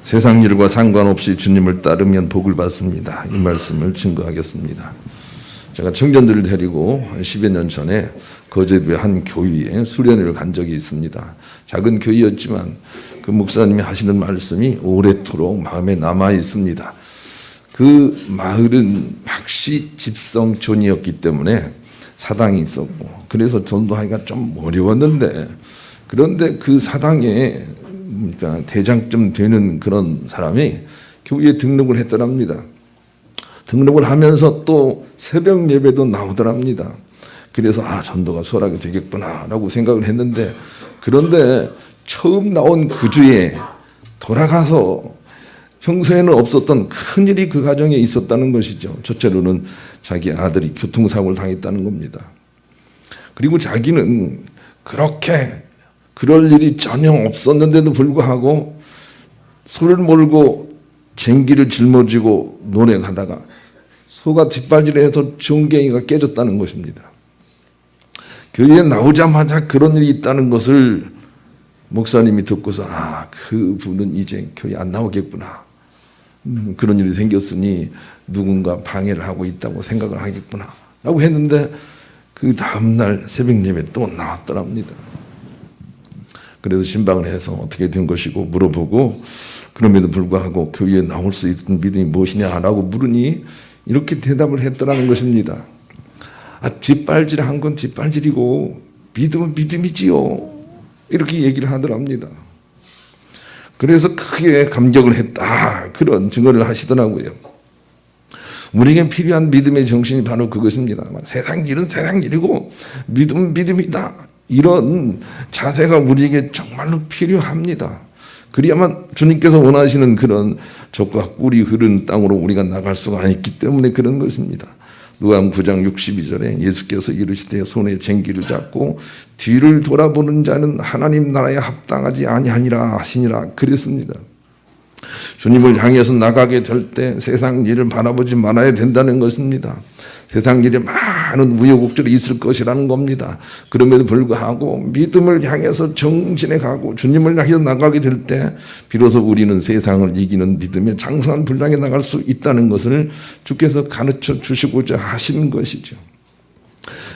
세상 일과 상관없이 주님을 따르면 복을 받습니다. 이 말씀을 증거하겠습니다. 제가 청년들을 데리고 한 10여 년 전에 거제도의 한 교회에 수련회를 간 적이 있습니다. 작은 교회였지만 그 목사님이 하시는 말씀이 오래도록 마음에 남아 있습니다. 그 마을은 박씨 집성촌이었기 때문에 사당이 있었고, 그래서 전도하기가 좀 어려웠는데, 그런데 그 사당에 그러니까 대장쯤 되는 그런 사람이 교회에 등록을 했더랍니다. 등록을 하면서 또 새벽 예배도 나오더랍니다. 그래서 전도가 수월하게 되겠구나라고 생각을 했는데, 그런데 처음 나온 그 주에 돌아가서 평소에는 없었던 큰일이 그 가정에 있었다는 것이죠. 첫째로는 자기 아들이 교통사고를 당했다는 겁니다. 그리고 자기는 그렇게 그럴 일이 전혀 없었는데도 불구하고 소를 몰고 쟁기를 짊어지고 노력하다가 소가 뒷발질해서 전갱이가 깨졌다는 것입니다. 교회에 나오자마자 그런 일이 있다는 것을 목사님이 듣고서 그분은 이제 교회 안 나오겠구나. 그런 일이 생겼으니 누군가 방해를 하고 있다고 생각을 하겠구나 라고 했는데, 그 다음날 새벽 예배 또 나왔더랍니다. 그래서 신방을 해서 어떻게 된 것이고 물어보고, 그럼에도 불구하고 교회에 나올 수 있는 믿음이 무엇이냐라고 물으니 이렇게 대답을 했더라는 것입니다. 뒷발질한 건 뒷발질이고 믿음은 믿음이지요. 이렇게 얘기를 하더랍니다. 그래서 크게 감격을 했다, 그런 증언을 하시더라고요. 우리에게 필요한 믿음의 정신이 바로 그것입니다. 세상 일은 세상 일이고 믿음은 믿음이다, 이런 자세가 우리에게 정말로 필요합니다. 그래야만 주님께서 원하시는 그런 적과 꿀이 흐르는 땅으로 우리가 나갈 수가 있기 때문에 그런 것입니다. 누가복음 9장 62절에 예수께서 이르시되 손에 쟁기를 잡고 뒤를 돌아보는 자는 하나님 나라에 합당하지 아니하니라 하시니라 그랬습니다. 주님을 향해서 나가게 될 때 세상 일을 바라보지 말아야 된다는 것입니다. 세상 일에 많은 우여곡절이 있을 것이라는 겁니다. 그럼에도 불구하고 믿음을 향해서 정진해 가고 주님을 향해서 나가게 될 때 비로소 우리는 세상을 이기는 믿음의 장성한 분량에 나갈 수 있다는 것을 주께서 가르쳐 주시고자 하시는 것이죠.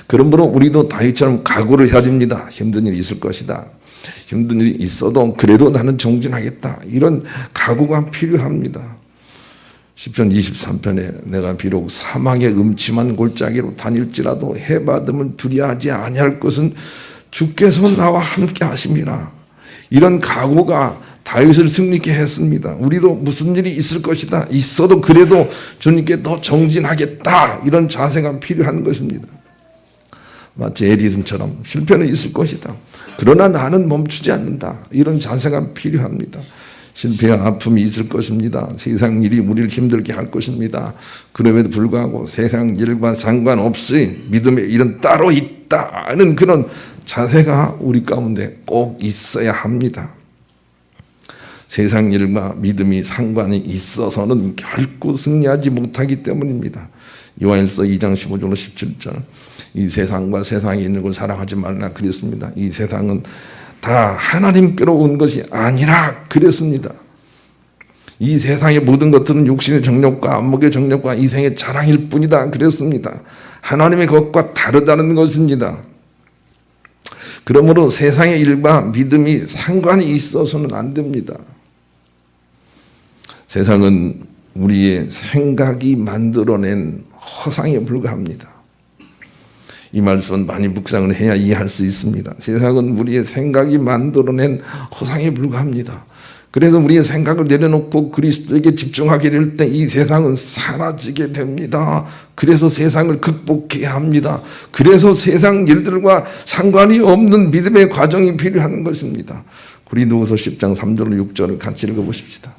그러므로 우리도 다윗처럼 각오를 해야 됩니다. 힘든 일이 있을 것이다. 힘든 일이 있어도 그래도 나는 정진하겠다. 이런 각오가 필요합니다. 시편 23편에 내가 비록 사망의 음침한 골짜기로 다닐지라도 해받음을 두려워하지 아니할 것은 주께서 나와 함께 하심이라. 이런 각오가 다윗을 승리케 했습니다. 우리도 무슨 일이 있을 것이다, 있어도 그래도 주님께 더 정진하겠다, 이런 자세가 필요한 것입니다. 마치 에디슨처럼 실패는 있을 것이다, 그러나 나는 멈추지 않는다, 이런 자세가 필요합니다. 실패와 아픔이 있을 것입니다. 세상 일이 우리를 힘들게 할 것입니다. 그럼에도 불구하고 세상 일과 상관없이 믿음의 일은 따로 있다는 그런 자세가 우리 가운데 꼭 있어야 합니다. 세상 일과 믿음이 상관이 있어서는 결코 승리하지 못하기 때문입니다. 요한일서 2장 15절로 17절, 이 세상과 세상에 있는 걸 사랑하지 말라 그랬습니다. 이 세상은 다 하나님께로 온 것이 아니라 그랬습니다. 이 세상의 모든 것들은 육신의 정욕과 안목의 정욕과 이생의 자랑일 뿐이다 그랬습니다. 하나님의 것과 다르다는 것입니다. 그러므로 세상의 일과 믿음이 상관이 있어서는 안 됩니다. 세상은 우리의 생각이 만들어낸 허상에 불과합니다. 이 말씀은 많이 묵상을 해야 이해할 수 있습니다. 세상은 우리의 생각이 만들어낸 허상에 불과합니다. 그래서 우리의 생각을 내려놓고 그리스도에게 집중하게 될 때 이 세상은 사라지게 됩니다. 그래서 세상을 극복해야 합니다. 그래서 세상 일들과 상관이 없는 믿음의 과정이 필요한 것입니다. 고린도후서 10장 3절로 6절을 같이 읽어보십시다.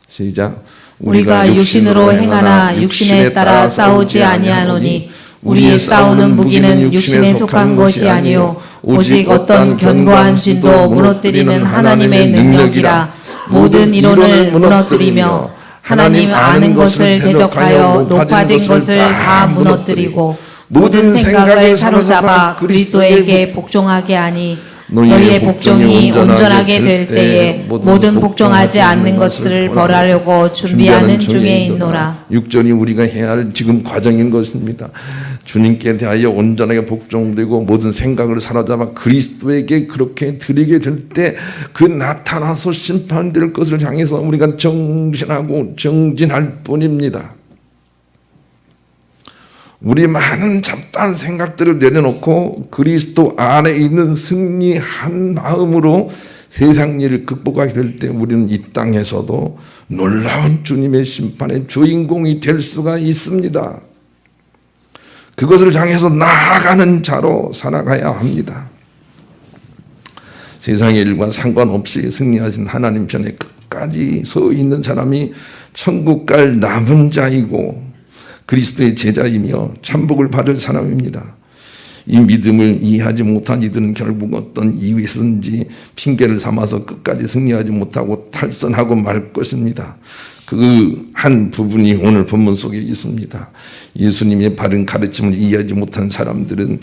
시작. 우리가 육신으로 행하나 육신에 따라 싸우지 아니하노니 우리의 싸우는 무기는 육신에 속한 것이 아니요 오직 어떤 견고한 진도 무너뜨리는 하나님의 능력이라. 모든 이론을 무너뜨리며 하나님 아는 것을 대적하여 높아진 것을 다 무너뜨리고 모든 생각을 사로잡아 그리스도에게 복종하게 하니 너희의 복종이 온전하게 될 때에 모든 복종하지 않는 것들을 벌하려고 준비하는 중에 있노라. 육전이 우리가 해야 할 지금 과정인 것입니다. 주님께 대하여 온전하게 복종되고 모든 생각을 사로잡아 그리스도에게 그렇게 드리게 될 때 그 나타나서 심판될 것을 향해서 우리가 정진하고 정진할 뿐입니다. 우리 많은 잡다한 생각들을 내려놓고 그리스도 안에 있는 승리한 마음으로 세상 일을 극복하게 될 때 우리는 이 땅에서도 놀라운 주님의 심판의 주인공이 될 수가 있습니다. 그것을 향해서 나아가는 자로 살아가야 합니다. 세상의 일과 상관없이 승리하신 하나님 편에 끝까지 서 있는 사람이 천국 갈 남은 자이고 그리스도의 제자이며 참복을 받을 사람입니다. 이 믿음을 이해하지 못한 이들은 결국 어떤 이유에서든지 핑계를 삼아서 끝까지 승리하지 못하고 탈선하고 말 것입니다. 그 한 부분이 오늘 본문 속에 있습니다. 예수님의 바른 가르침을 이해하지 못한 사람들은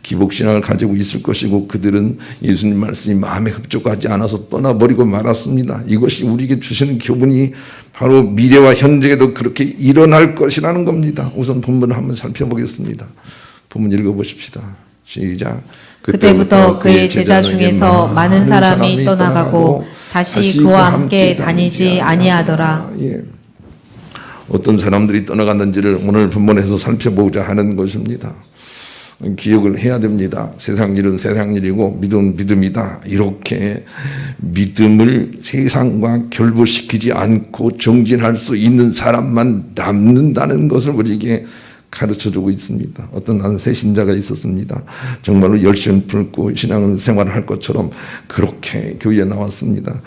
기복신앙을 가지고 있을 것이고 그들은 예수님 말씀이 마음에 흡족하지 않아서 떠나버리고 말았습니다. 이것이 우리에게 주시는 교훈이 바로 미래와 현재에도 그렇게 일어날 것이라는 겁니다. 우선 본문을 한번 살펴보겠습니다. 본문 읽어보십시다. 시작. 그때부터 그의 제자 중에서 많은 사람이 떠나가고 다시 그와 함께 다니지 아니하더라. 예. 어떤 사람들이 떠나갔는지를 오늘 본문에서 살펴보고자 하는 것입니다. 기억을 해야 됩니다. 세상 일은 세상 일이고 믿음은 믿음이다. 이렇게 믿음을 세상과 결부시키지 않고 정진할 수 있는 사람만 남는다는 것을 우리에게 가르쳐주고 있습니다. 어떤 한 새신자가 있었습니다. 정말로 열심히 품고 신앙생활을 할 것처럼 그렇게 교회에 나왔습니다.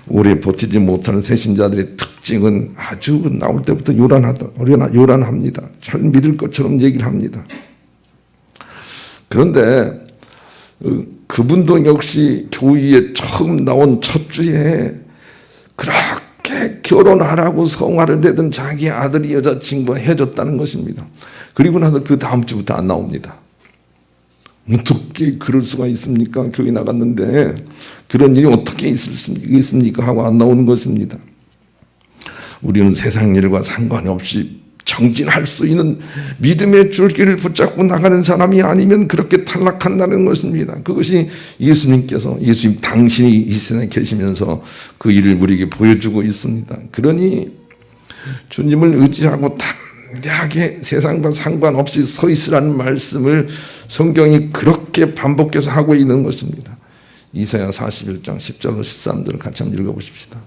오래 버티지 못하는 새신자들의 특징은 아주 나올 때부터 요란합니다. 잘 믿을 것처럼 얘기를 합니다. 그런데 그분도 역시 교회에 처음 나온 첫 주에 그렇게 결혼하라고 성화를 대던 자기 아들이 여자친구가 헤어졌다는 것입니다. 그리고 나서 그 다음 주부터 안 나옵니다. 어떻게 그럴 수가 있습니까? 교회 나갔는데 그런 일이 어떻게 있습니까? 하고 안 나오는 것입니다. 우리는 세상 일과 상관이 없이 정진할 수 있는 믿음의 줄기를 붙잡고 나가는 사람이 아니면 그렇게 탈락한다는 것입니다. 그것이 예수님 당신이 이 세상에 계시면서 그 일을 우리에게 보여주고 있습니다. 그러니 주님을 의지하고 담대하게 세상과 상관없이 서 있으라는 말씀을 성경이 그렇게 반복해서 하고 있는 것입니다. 이사야 41장 10절로 13절을 같이 한번 읽어보십시다.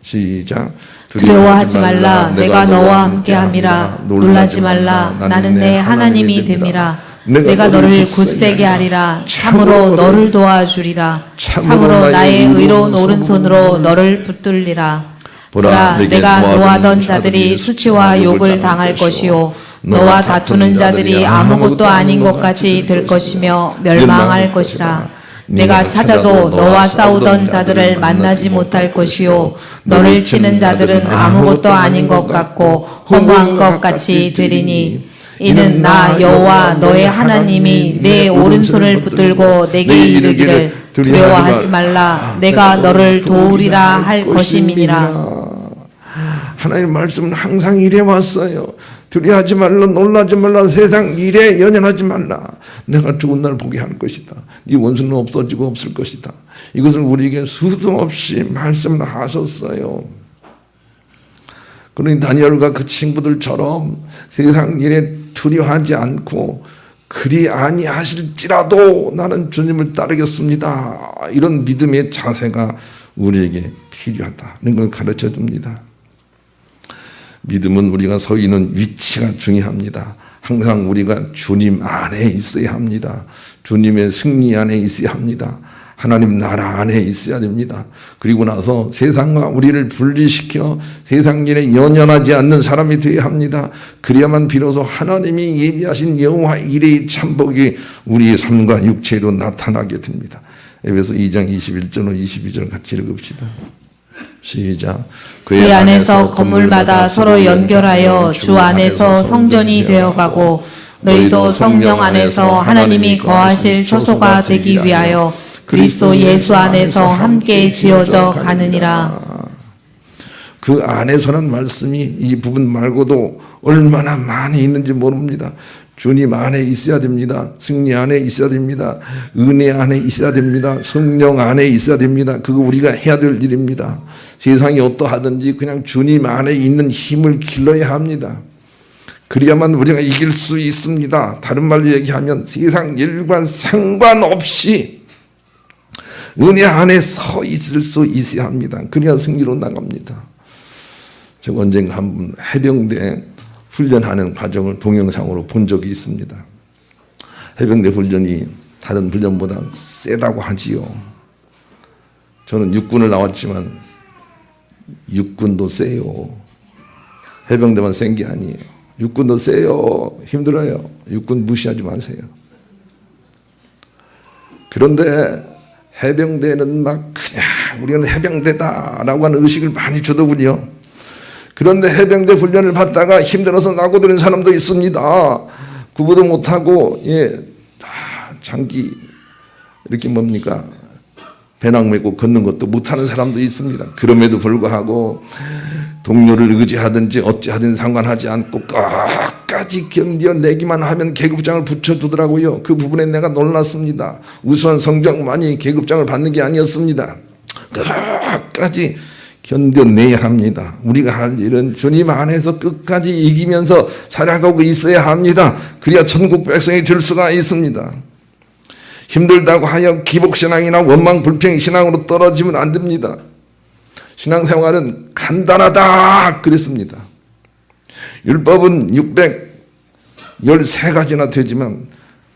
시작. 두려워하지 말라. 내가 너와 함께함이라. 놀라지 말라. 나는 내 하나님이 됨이라. 내가 너를 굳세게 하리라. 참으로 너를 도와주리라. 참으로 나의 의로운 오른손으로 너를 붙들리라. 보라, 내가 노하던 자들이 수치와 욕을 당할 것이요 너와 다투는 자들이 아무것도 아닌 것 같이 될 것이며 멸망할 것이라. 내가 찾아도 너와 싸우던 자들을 만나지 못할 것이요 너를 치는 자들은 아무것도 아닌 것 같고 허무한 것 같이 되리니 이는 나 여호와 너의 하나님이 내 오른손을 붙들고 내게 이르기를 두려워하지 말라. 내가 너를 도우리라 할 것임이니라. 하나님 말씀은 항상 이래 왔어요. 두려워하지 말라. 놀라지 말라. 세상 일에 연연하지 말라. 내가 좋은 날 보게 할 것이다. 네 원수는 없어지고 없을 것이다. 이것을 우리에게 수도 없이 말씀을 하셨어요. 그러니 다니엘과 그 친구들처럼 세상 일에 두려워하지 않고 그리 아니하실지라도 나는 주님을 따르겠습니다. 이런 믿음의 자세가 우리에게 필요하다는 걸 가르쳐 줍니다. 믿음은 우리가 서 있는 위치가 중요합니다. 항상 우리가 주님 안에 있어야 합니다. 주님의 승리 안에 있어야 합니다. 하나님 나라 안에 있어야 됩니다. 그리고 나서 세상과 우리를 분리시켜 세상 일에 연연하지 않는 사람이 되어야 합니다. 그래야만 비로소 하나님이 예비하신 여호와 일의 참복이 우리의 삶과 육체로 나타나게 됩니다. 에베소 2장 21절로 22절 같이 읽읍시다. 시작. 그 안에서 건물마다 서로 연결하여 주 안에서 성전이 되어가고 너희도 성령 안에서 하나님이 거하실 처소가 되기 위하여 그리스도 예수 안에서 함께 지어져 가느니라. 그 안에서는 말씀이 이 부분 말고도 얼마나 많이 있는지 모릅니다. 주님 안에 있어야 됩니다. 승리 안에 있어야 됩니다. 은혜 안에 있어야 됩니다. 성령 안에 있어야 됩니다. 그거 우리가 해야 될 일입니다. 세상이 어떠하든지 그냥 주님 안에 있는 힘을 길러야 합니다. 그래야만 우리가 이길 수 있습니다. 다른 말로 얘기하면 세상 일과 상관없이 은혜 안에 서 있을 수 있어야 합니다. 그래야 승리로 나갑니다. 제가 언젠가 한번 해병대 훈련하는 과정을 동영상으로 본 적이 있습니다. 해병대 훈련이 다른 훈련보다 세다고 하지요. 저는 육군을 나왔지만 육군도 세요. 해병대만 센 게 아니에요. 육군도 세요. 힘들어요. 육군 무시하지 마세요. 그런데 해병대는 막 그냥 우리는 해병대다라고 하는 의식을 많이 주더군요. 그런데 해병대 훈련을 받다가 힘들어서 나고드는 사람도 있습니다. 구보도 못하고 장기 이렇게 뭡니까 배낭 메고 걷는 것도 못하는 사람도 있습니다. 그럼에도 불구하고 동료를 의지하든지 어찌하든 상관하지 않고 끝까지 견뎌내기만 하면 계급장을 붙여두더라고요. 그 부분에 내가 놀랐습니다. 우수한 성적만이 계급장을 받는 게 아니었습니다. 끝까지 견뎌내야 합니다. 우리가 할 일은 주님 안에서 끝까지 이기면서 살아가고 있어야 합니다. 그래야 천국 백성이 될 수가 있습니다. 힘들다고 하여 기복신앙이나 원망불평신앙으로 떨어지면 안 됩니다. 신앙생활은 간단하다 그랬습니다. 율법은 613가지나 되지만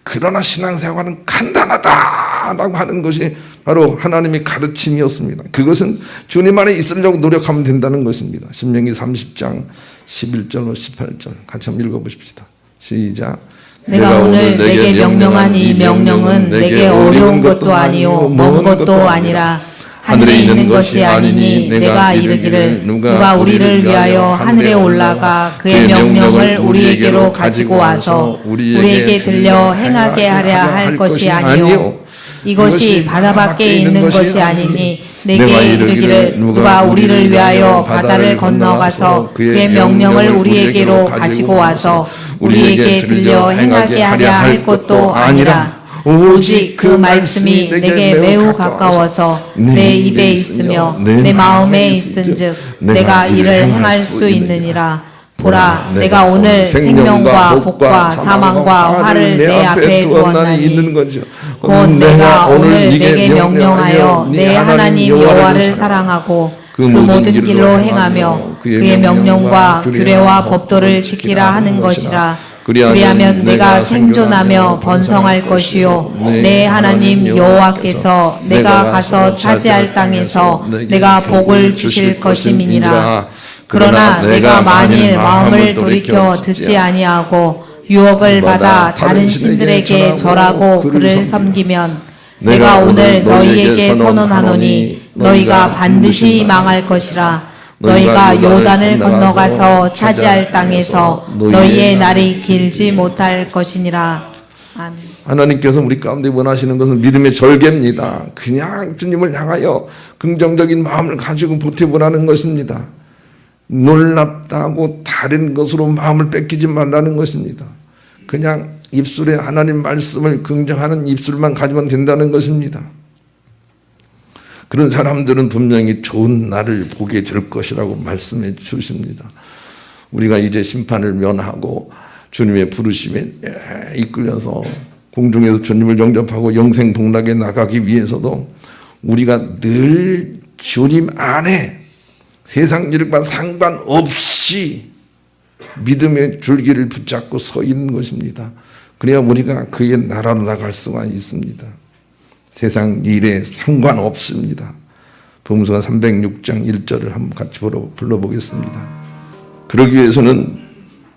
그러나 신앙생활은 간단하다라고 하는 것이 바로 하나님의 가르침이었습니다. 그것은 주님 안에 있으려고 노력하면 된다는 것입니다. 신명기 30장 11절로 18절 같이 한번 읽어보십시다. 시작. 내가 오늘 내게 명령한 이 명령은 내게 어려운 것도 아니요 먼 것도 아니라 하늘에 있는 것이 아니니 내가 이르기를 누가 우리를 위하여 하늘에 올라가 그의 명령을 우리에게로 가지고 와서 우리에게 들려 행하게 하랴 할 것이 아니요 이것이 바다 밖에 있는 것이 아니니 내게 이르기를 누가 우리를 위하여 바다를 건너가서 그의 명령을 우리에게로 가지고 와서 우리에게 들려 행하게 하랴 할 것도 아니라 오직 그 말씀이 내게 매우 가까워서 내 입에 있으며 내 마음에 있은즉 내가 이를 행할 수 있느니라. 보라, 내가 오늘 생명과 복과 사망과 화를 내 앞에 두었나니 곧 내가 오늘 내게 명령하여 내 하나님 여호와를 사랑하고 그 모든 길로 행하며 그의 명령과 규례와 법도를 지키라 하는 것이라. 그리하면 내가 생존하며 번성할 것이요 내 하나님 여호와께서 내가 가서 차지할 땅에서 내가 복을 주실 것임이니라. 그러나 내가 만일 마음을 돌이켜 듣지 아니하고 유혹을 받아 다른 신들에게 절하고 그를 섬기면 내가 오늘 너희에게 선언하노니 너희가 반드시 망할 것이라. 너희가 요단을 건너가서 차지할 땅에서 너희의 날이 길지 못할 것이니라. 아멘. 하나님께서 우리 가운데 원하시는 것은 믿음의 절개입니다. 그냥 주님을 향하여 긍정적인 마음을 가지고 버텨보라는 것입니다. 놀랍다고 다른 것으로 마음을 뺏기지 말라는 것입니다. 그냥 입술에 하나님 말씀을 긍정하는 입술만 가지면 된다는 것입니다. 그런 사람들은 분명히 좋은 날을 보게 될 것이라고 말씀해 주십니다. 우리가 이제 심판을 면하고 주님의 부르심에 이끌려서 공중에서 주님을 영접하고 영생 복락에 나가기 위해서도 우리가 늘 주님 안에 세상 일과 상관없이 믿음의 줄기를 붙잡고 서 있는 것입니다. 그래야 우리가 그의 나라로 나갈 수가 있습니다. 세상 일에 상관없습니다. 범수가 306장 1절을 한번 같이 불러보겠습니다. 그러기 위해서는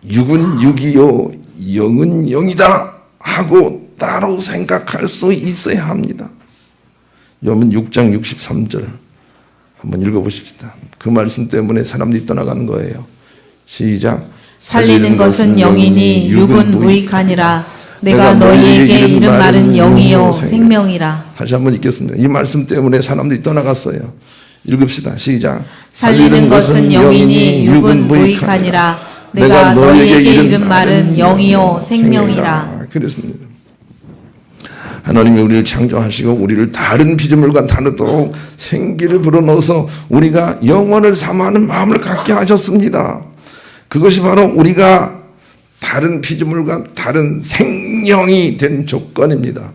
육은 육이요 영은 영이다 하고 따로 생각할 수 있어야 합니다. 요한 6장 63절 한번 읽어보십시다. 그 말씀 때문에 사람들이 떠나가는 거예요. 시작. 살리는 것은 영이니 육은 무익하니라. 내가 너희에게 이른 말은 영이요 생명이라. 다시 한번 읽겠습니다. 이 말씀 때문에 사람들이 떠나갔어요. 읽읍시다. 시작. 살리는 것은 영이니 육은 무익하니라. 내가 너희에게 이른 말은 영이요 생명이라. 그렇습니다. 하나님이 우리를 창조하시고 우리를 다른 피조물과 다르도록 생기를 불어넣어서 우리가 영원을 사모하는 마음을 갖게 하셨습니다. 그것이 바로 우리가 다른 피조물과 다른 생명이 된 조건입니다.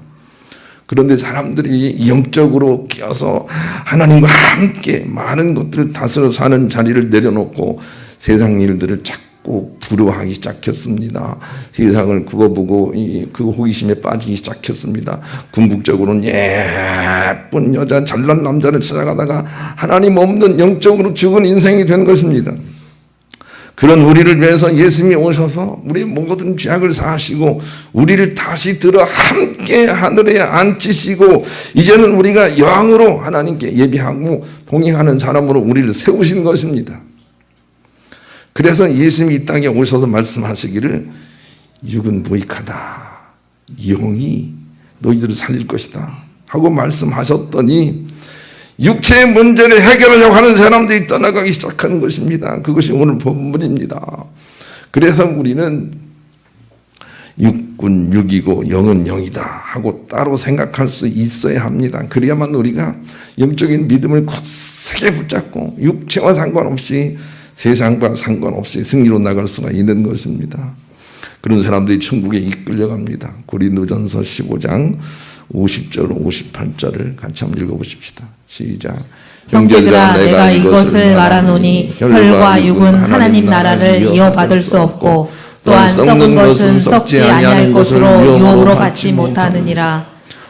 그런데 사람들이 영적으로 끼어서 하나님과 함께 많은 것들을 다스려 사는 자리를 내려놓고 세상 일들을 자꾸 부러워하기 시작했습니다. 세상을 굽어보고 그 호기심에 빠지기 시작했습니다. 궁극적으로는 예쁜 여자, 잘난 남자를 찾아가다가 하나님 없는 영적으로 죽은 인생이 된 것입니다. 그런 우리를 위해서 예수님이 오셔서 우리 모든 죄악을 사하시고 우리를 다시 들어 함께 하늘에 앉히시고 이제는 우리가 영으로 하나님께 예비하고 동행하는 사람으로 우리를 세우신 것입니다. 그래서 예수님이 이 땅에 오셔서 말씀하시기를 육은 무익하다. 영이 너희들을 살릴 것이다. 하고 말씀하셨더니 육체의 문제를 해결하려고 하는 사람들이 떠나가기 시작하는 것입니다. 그것이 오늘 본문입니다. 그래서 우리는 육은 육이고 영은 영이다 하고 따로 생각할 수 있어야 합니다. 그래야만 우리가 영적인 믿음을 굳세게 붙잡고 육체와 상관없이 세상과 상관없이 승리로 나갈 수가 있는 것입니다. 그런 사람들이 천국에 이끌려갑니다. 고린도전서 15장 50절 58절을 같이 한번 읽어보십시다. 시작. 형제들아 내가 이것을 말하노니 혈과 육은 하나님 나라를 이어받을 수 없고 또한 썩은 것은 썩지 아니할 것으로 유업으로 받지 못하느니라.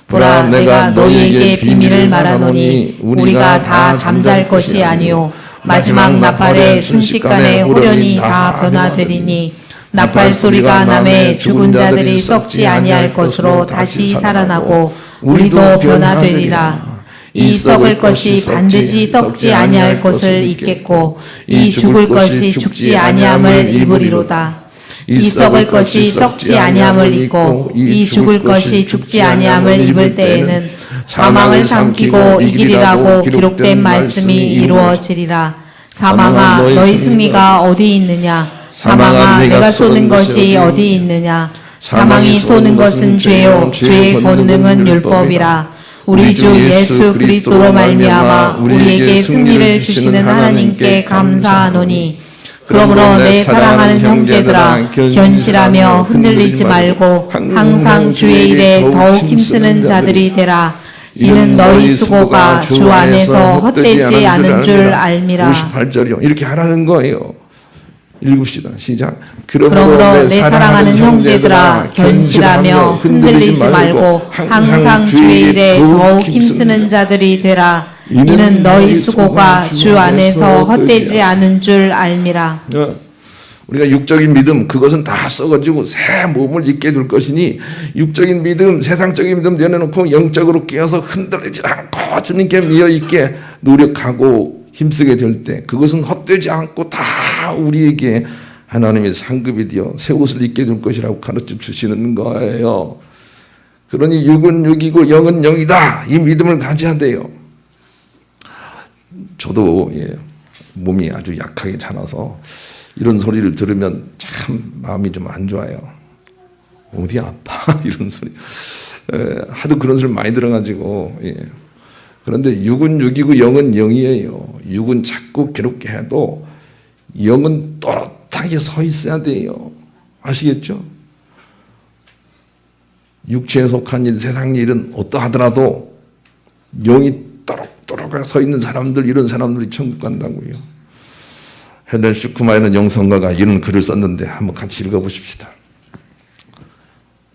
보라 내가 너희에게 비밀을 말하노니 우리가 다 잠잘 것이 아니요 마지막 나팔에 순식간에 호련히 다 변화되리니 나팔 소리가 나매 죽은 자들이 썩지 아니할 것으로 다시 살아나고 우리도 변화되리라. 이 썩을 것이 반드시 썩지 아니할 것을 입겠고 이 죽을 것이 죽지 아니함을 입으리로다. 이 썩을 것이 썩지 아니함을 입고 이 죽을 것이 죽지 아니함을 입을 때에는 사망을 삼키고 이기리라고 기록된 말씀이 이루어지리라. 사망아 너희 승리가 어디 있느냐? 사망아 내가 쏘는 것이 어디 있느냐? 사망이 쏘는 것은 죄요 죄의 권능은 율법이라. 우리 주 예수 그리스도로 말미암아 우리에게 승리를 주시는 하나님께 감사하노니 그러므로 내 사랑하는 형제들아 견실하며 흔들리지 말고 항상 주의 일에 더욱 힘쓰는 자들이 되라. 이는 너희 수고가 주 안에서 헛되지 않은 줄 알미라. 58절이요. 이렇게 하라는 거예요. 읽읍시다. 시작. 그러므로 내 사랑하는 형제들아 견실하며 흔들리지 말고 항상 주의 일에 더욱 힘쓰는 자들이 되라. 이는 너희 수고가 주 안에서 헛되지 않은 줄 알미라. 우리가 육적인 믿음 그것은 다 썩어지고 새 몸을 입게 될 것이니 육적인 믿음 세상적인 믿음 내려놓고 영적으로 깨어서 흔들리지 않고 주님께 미어있게 노력하고 힘쓰게 될 때 그것은 헛되지 않고 다 우리에게 하나님의 상급이 되어 새 옷을 입게 될 것이라고 가르쳐 주시는 거예요. 그러니 육은 육이고 영은 영이다. 이 믿음을 가져야 돼요. 저도 몸이 아주 약하게 자라서 이런 소리를 들으면 참 마음이 좀 안 좋아요. 어디 아파? 이런 소리. 하도 그런 소리 많이 들어가지고. 그런데 육은 육이고 영은 영이에요. 육은 자꾸 괴롭게 해도 영은 또렷하게 서 있어야 돼요. 아시겠죠? 육체에 속한 일, 세상 일은 어떠하더라도 영이 또렷또렷하게 서 있는 사람들, 이런 사람들이 천국 간다고요. 헬렌 슈크마이는 영성가가 이런 글을 썼는데 한번 같이 읽어보십시다.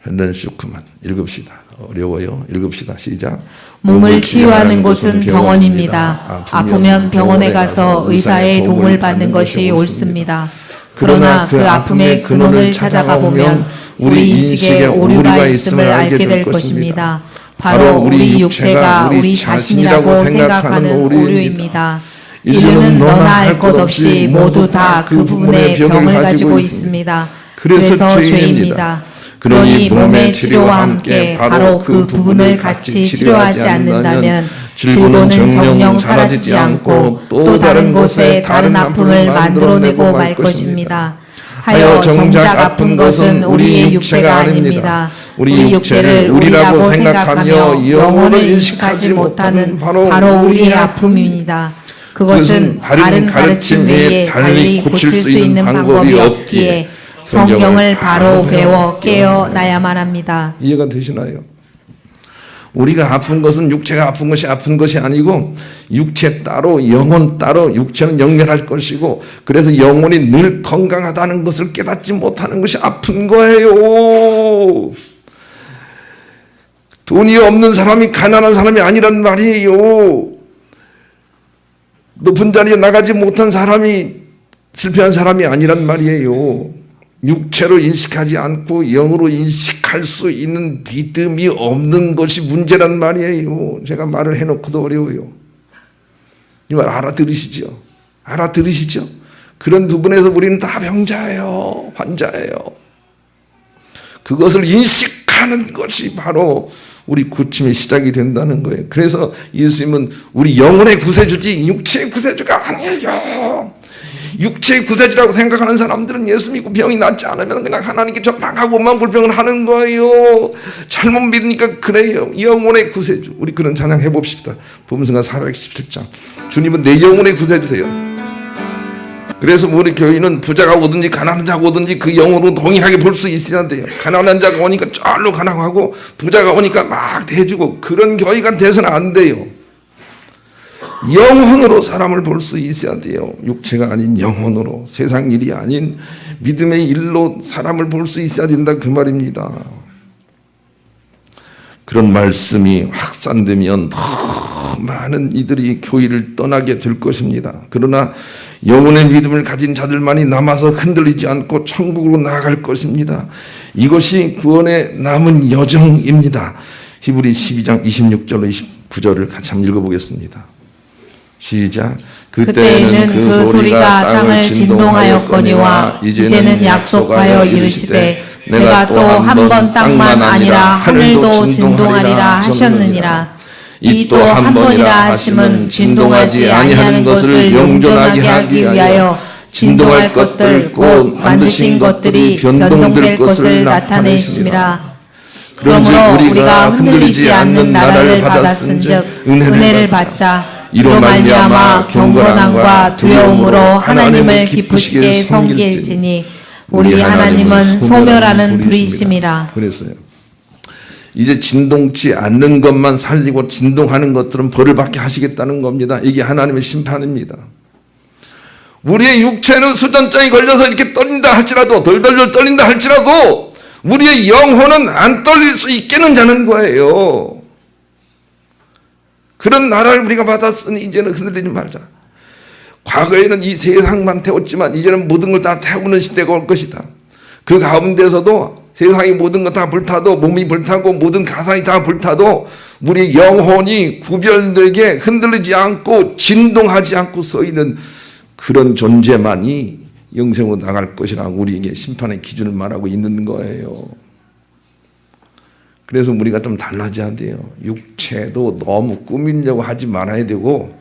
헬렌 슈크만 읽읍시다. 어려워요. 읽읍시다. 시작. 몸을 치유하는 곳은 병원입니다. 아프면 병원에 가서 의사의 도움을 받는 것이 옳습니다. 그러나 그 아픔의 근원을 찾아가 보면 우리 인식에 오류가 있음을 알게 될 것입니다. 바로 우리 육체가 우리 자신이라고 생각하는 오류입니다. 인류는 너나 할 것 없이 모두 다 그 부분에 병을 가지고 있습니다. 그래서 죄입니다. 그러니 몸의 치료와 함께 바로 그 부분을 같이 치료하지 않는다면 질고는 정녕 사라지지 않고 또 다른 곳에 다른 아픔을 만들어내고 말 것입니다. 하여 정작 아픈 것은 우리의 육체가 아닙니다. 우리 육체를 우리라고 생각하며 영혼을 인식하지 못하는 바로 우리의 아픔입니다. 그것은 바른 가르침 외에 달리 고칠 수 있는 방법이 없기에 성경을 바로 배워 깨어나야만 합니다. 이해가 되시나요? 우리가 아픈 것은 육체가 아픈 것이 아니고 육체 따로 영혼 따로 육체는 영멸할 것이고 그래서 영혼이 늘 건강하다는 것을 깨닫지 못하는 것이 아픈 거예요. 돈이 없는 사람이 가난한 사람이 아니란 말이에요. 높은 자리에 나가지 못한 사람이 실패한 사람이 아니란 말이에요. 육체로 인식하지 않고 영으로 인식할 수 있는 믿음이 없는 것이 문제란 말이에요. 제가 말을 해놓고도 어려워요. 이 말 알아들으시죠? 알아들으시죠? 그런 부분에서 우리는 다 병자예요. 환자예요. 그것을 인식하는 것이 바로 우리 고침의 시작이 된다는 거예요. 그래서 예수님은 우리 영혼의 구세주지 육체의 구세주가 아니에요. 육체의 구세주라고 생각하는 사람들은 예수 믿고 병이 낫지 않으면 그냥 하나님께 전방하고만 불평을 하는 거예요. 잘못 믿으니까 그래요. 영혼의 구세주. 우리 그런 찬양 해봅시다. 복음성가 417장. 주님은 내 영혼의 구세주세요. 그래서 우리 교회는 부자가 오든지 가난한 자가 오든지 그 영혼으로 동일하게 볼 수 있어야 돼요. 가난한 자가 오니까 쩔로 가난하고 부자가 오니까 막 대주고 그런 교회가 돼서는 안 돼요. 영혼으로 사람을 볼 수 있어야 돼요. 육체가 아닌 영혼으로 세상 일이 아닌 믿음의 일로 사람을 볼 수 있어야 된다 그 말입니다. 그런 말씀이 확산되면 더 많은 이들이 교회를 떠나게 될 것입니다. 그러나 영혼의 믿음을 가진 자들만이 남아서 흔들리지 않고 천국으로 나아갈 것입니다. 이것이 구원의 남은 여정입니다. 히브리 12장 26절로 29절을 같이 한번 읽어보겠습니다. 시작. 그때에는 그 소리가 땅을 진동하였거니와 이제는 약속하여 이르시되 내가 또 한 번 땅만 아니라 하늘도 진동하리라 하셨느니라. 이 또 한 번이라 하심은 진동하지 아니하는 것을 용존하게 하기 위하여 진동할 것들 곧 만드신 것들이 변동될 것을 나타내심이라. 그러므로 우리가 흔들리지 않는 나라를 받았은즉 은혜를 받자. 이로 말미암아 경건함과 두려움으로 하나님을 기쁘시게 섬길지니 우리 하나님은 소멸하는 불이심이라. 그랬어요. 이제 진동치 않는 것만 살리고 진동하는 것들은 벌을 받게 하시겠다는 겁니다. 이게 하나님의 심판입니다. 우리의 육체는 수전장이 걸려서 이렇게 떨린다 할지라도 덜덜덜 떨린다 할지라도 우리의 영혼은 안 떨릴 수 있게는 자는 거예요. 그런 나라를 우리가 받았으니 이제는 흔들리지 말자. 과거에는 이 세상만 태웠지만 이제는 모든 걸 다 태우는 시대가 올 것이다. 그 가운데서도 세상의 모든 것 다 불타도 몸이 불타고 모든 가상이 다 불타도 우리 영혼이 구별되게 흔들리지 않고 진동하지 않고 서 있는 그런 존재만이 영생으로 나갈 것이라고 우리에게 심판의 기준을 말하고 있는 거예요. 그래서 우리가 좀 달라져야 돼요. 육체도 너무 꾸미려고 하지 말아야 되고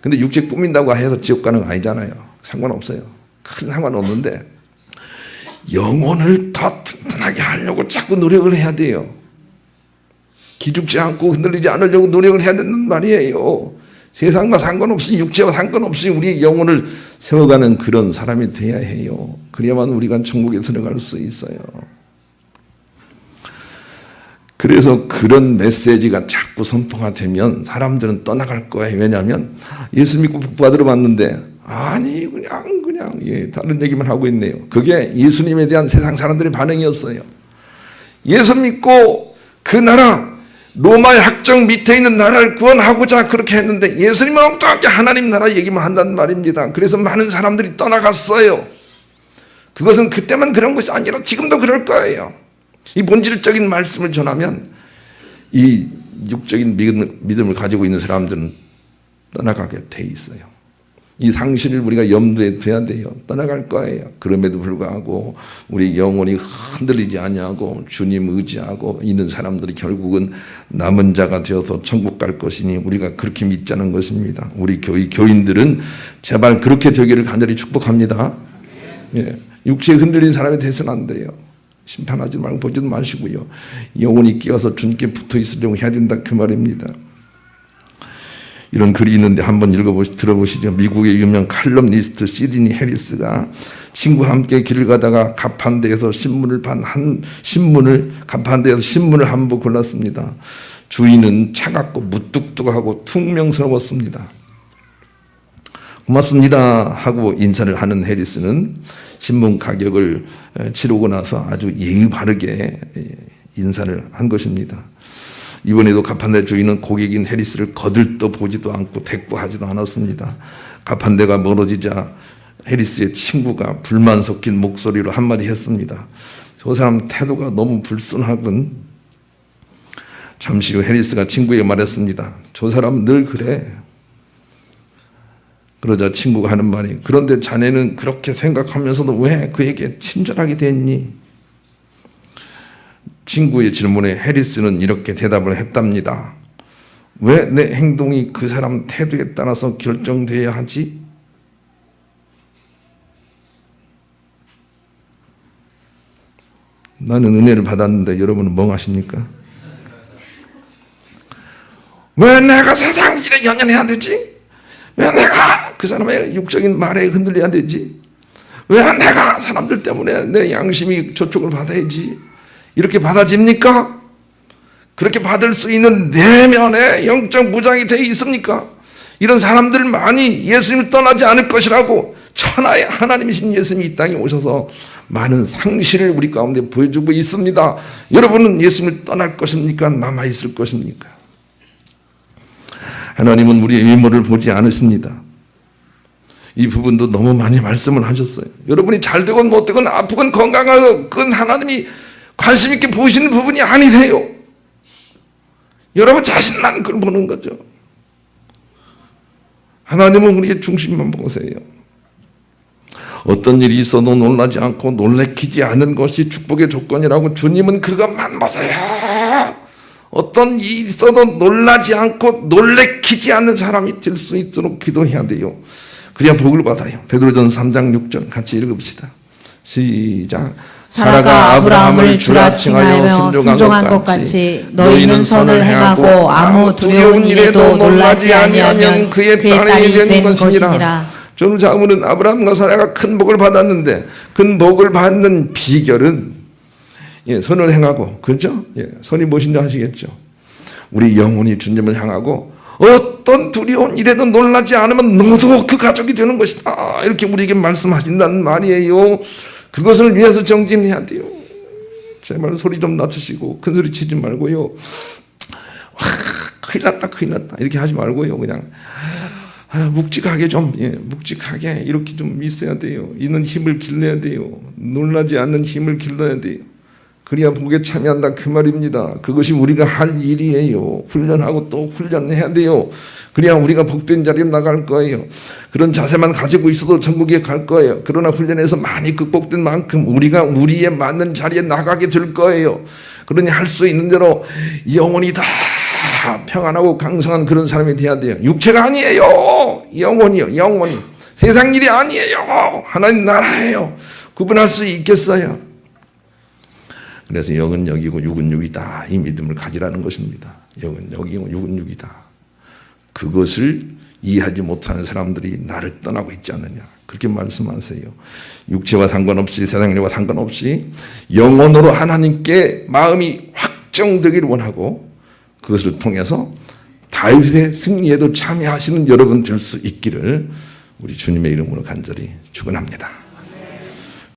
근데 육체 꾸민다고 해서 지옥 가는 거 아니잖아요. 상관없어요. 큰 상관없는데 영혼을 더 튼튼하게 하려고 자꾸 노력을 해야 돼요. 기죽지 않고 흔들리지 않으려고 노력을 해야 된다는 말이에요. 세상과 상관없이 육체와 상관없이 우리의 영혼을 세워가는 그런 사람이 돼야 해요. 그래야만 우리가 천국에 들어갈 수 있어요. 그래서 그런 메시지가 자꾸 선포가 되면 사람들은 떠나갈 거예요. 왜냐하면 예수 믿고 복 받으러 왔는데 아니 그냥 다른 얘기만 하고 있네요. 그게 예수님에 대한 세상 사람들의 반응이었어요. 예수 믿고 그 나라 로마의 학정 밑에 있는 나라를 구원하고자 그렇게 했는데 예수님은 엉뚱하게 하나님 나라 얘기만 한다는 말입니다. 그래서 많은 사람들이 떠나갔어요. 그것은 그때만 그런 것이 아니라 지금도 그럴 거예요. 이 본질적인 말씀을 전하면 이 육적인 믿음을 가지고 있는 사람들은 떠나가게 돼 있어요. 이 상실을 우리가 염두에 둬야 돼요. 떠나갈 거예요. 그럼에도 불구하고 우리 영혼이 흔들리지 아니하고 주님 의지하고 있는 사람들이 결국은 남은 자가 되어서 천국 갈 것이니 우리가 그렇게 믿자는 것입니다. 우리 교인들은 제발 그렇게 되기를 간절히 축복합니다. 예, 육체에 흔들린 사람이 돼서는 안 돼요. 심판하지 말고 보지도 마시고요. 영혼이 끼어서 주님께 붙어 있으려고 해야 된다 그 말입니다. 이런 글이 있는데 한번 들어보시죠. 미국의 유명 칼럼니스트 시드니 해리스가 친구와 함께 길을 가다가 가판대에서 신문을 한 부 골랐습니다. 주인은 차갑고 무뚝뚝하고 퉁명스러웠습니다. 고맙습니다 하고 인사를 하는 해리스는 신문 가격을 치르고 나서 아주 예의 바르게 인사를 한 것입니다. 이번에도 가판대 주인은 고객인 해리스를 거들떠 보지도 않고 대꾸하지도 않았습니다. 가판대가 멀어지자 해리스의 친구가 불만 섞인 목소리로 한마디 했습니다. 저 사람 태도가 너무 불순하군. 잠시 후 해리스가 친구에게 말했습니다. 저 사람은 늘 그래. 그러자 친구가 하는 말이, 그런데 자네는 그렇게 생각하면서도 왜 그에게 친절하게 됐니? 친구의 질문에 해리스는 이렇게 대답을 했답니다. 왜 내 행동이 그 사람 태도에 따라서 결정돼야 하지? 나는 은혜를 받았는데 여러분은 멍하십니까? 왜 내가 세상 일에 연연해야 되지? 왜 내가 그 사람의 육적인 말에 흔들려야 되지? 왜 내가 사람들 때문에 내 양심이 저쪽을 받아야지? 이렇게 받아집니까? 그렇게 받을 수 있는 내면에 영적 무장이 되어 있습니까? 이런 사람들 많이 예수님을 떠나지 않을 것이라고 천하의 하나님이신 예수님이 이 땅에 오셔서 많은 상실을 우리 가운데 보여주고 있습니다. 여러분은 예수님을 떠날 것입니까? 남아있을 것입니까? 하나님은 우리의 외모를 보지 않으십니다. 이 부분도 너무 많이 말씀을 하셨어요. 여러분이 잘되건 못되건 아프건 건강하건 그건 하나님이 관심 있게 보시는 부분이 아니세요. 여러분 자신만 그걸 보는 거죠. 하나님은 우리의 중심만 보세요. 어떤 일이 있어도 놀라지 않고 놀래키지 않는 것이 축복의 조건이라고 주님은 그것만 보세요. 어떤 일이 있어도 놀라지 않고 놀래키지 않는 사람이 될 수 있도록 기도해야 돼요. 그래야 복을 받아요. 베드로전서 3장 6절 같이 읽읍시다. 시작. 사라가 아브라함을 주라 칭하여 순종한 것 같이 너희는 선을 행하고 아무 두려운 일에도 놀라지 아니하면 그의 딸이 된 것이니라. 저는 자문은 아브라함과 사라가 큰 복을 받았는데 큰 복을 받는 비결은 선을 행하고, 그렇죠? 선이 무엇인지 아시겠죠? 우리 영혼이 주님을 향하고 어떤 두려운 일에도 놀라지 않으면 너도 그 가족이 되는 것이다. 이렇게 우리에게 말씀하신다는 말이에요. 그것을 위해서 정진해야 돼요. 제발 소리 좀 낮추시고 큰 소리 치지 말고요. 와, 큰일 났다 큰일 났다 이렇게 하지 말고요. 그냥 묵직하게 묵직하게 이렇게 좀 있어야 돼요. 있는 힘을 길러야 돼요. 놀라지 않는 힘을 길러야 돼요. 그래야 복에 참여한다 그 말입니다. 그것이 우리가 할 일이에요. 훈련하고 또 훈련해야 돼요. 그래야 우리가 복된 자리에 나갈 거예요. 그런 자세만 가지고 있어도 천국에 갈 거예요. 그러나 훈련해서 많이 극복된 만큼 우리가 우리에 맞는 자리에 나가게 될 거예요. 그러니 할 수 있는 대로 영혼이 다 평안하고 강성한 그런 사람이 돼야 돼요. 육체가 아니에요. 영혼이요. 영혼이. 세상 일이 아니에요. 하나님 나라예요. 구분할 수 있겠어요? 그래서 영은 영이고 육은 육이다. 이 믿음을 가지라는 것입니다. 영은 영이고 육은 육이다. 그것을 이해하지 못하는 사람들이 나를 떠나고 있지 않느냐. 그렇게 말씀하세요. 육체와 상관없이 세상과 상관없이 영혼으로 하나님께 마음이 확정되기를 원하고 그것을 통해서 다윗의 승리에도 참여하시는 여러분 될 수 있기를 우리 주님의 이름으로 간절히 축원합니다.